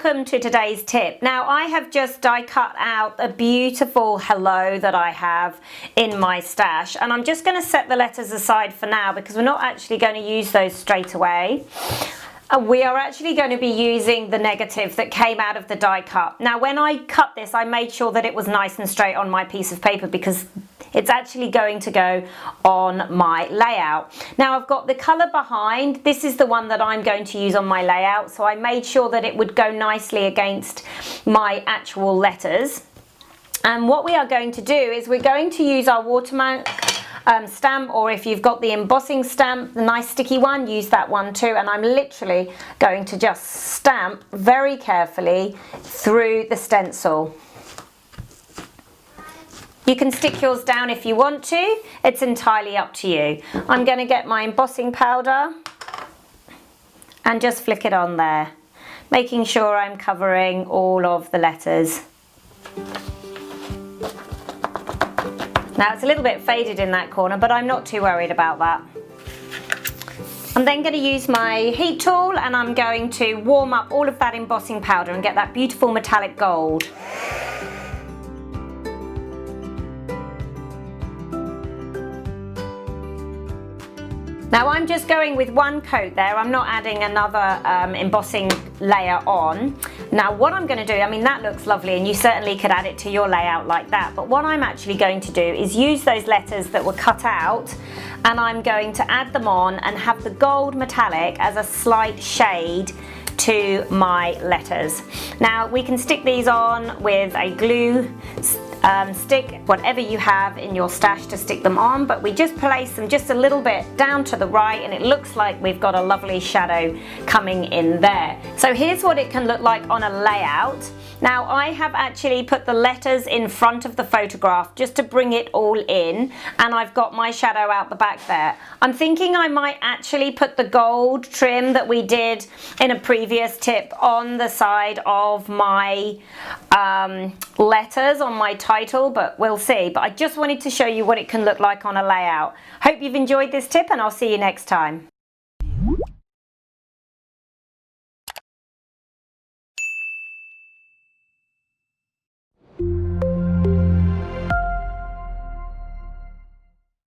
welcome to today's tip. Now I have just die cut out a beautiful hello that I have in my stash, and I'm just going to set the letters aside for now because we're not actually going to use those straight away. We are actually going to be using the negative that came out of the die cut. Now when I cut this, I made sure that it was nice and straight on my piece of paper because it's actually going to go on my layout. Now I've got the colour behind. This is the one that I'm going to use on my layout, so I made sure that it would go nicely against my actual letters. And what we are going to do is we're going to use our watermark stamp, or if you've got the embossing stamp, the nice sticky one, use that one too. And I'm literally going to just stamp very carefully through the stencil. You can stick yours down if you want to, it's entirely up to you. I'm going to get my embossing powder and just flick it on there, making sure I'm covering all of the letters. Now it's a little bit faded in that corner, but I'm not too worried about that. I'm then going to use my heat tool and I'm going to warm up all of that embossing powder and get that beautiful metallic gold. Now I'm just going with one coat there, I'm not adding another embossing layer on. Now what I'm going to do, I mean that looks lovely and you certainly could add it to your layout like that, but what I'm actually going to do is use those letters that were cut out and I'm going to add them on and have the gold metallic as a slight shade to my letters. Now we can stick these on with a glue stick, whatever you have in your stash to stick them on, but we just place them just a little bit down to the right and it looks like we've got a lovely shadow coming in there. So here's what it can look like on a layout. Now I have actually put the letters in front of the photograph just to bring it all in, and I've got my shadow out the back there. I'm thinking I might actually put the gold trim that we did in a previous tip on the side of my letters on my title, but we'll see. But I just wanted to show you what it can look like on a layout. Hope you've enjoyed this tip and I'll see you next time.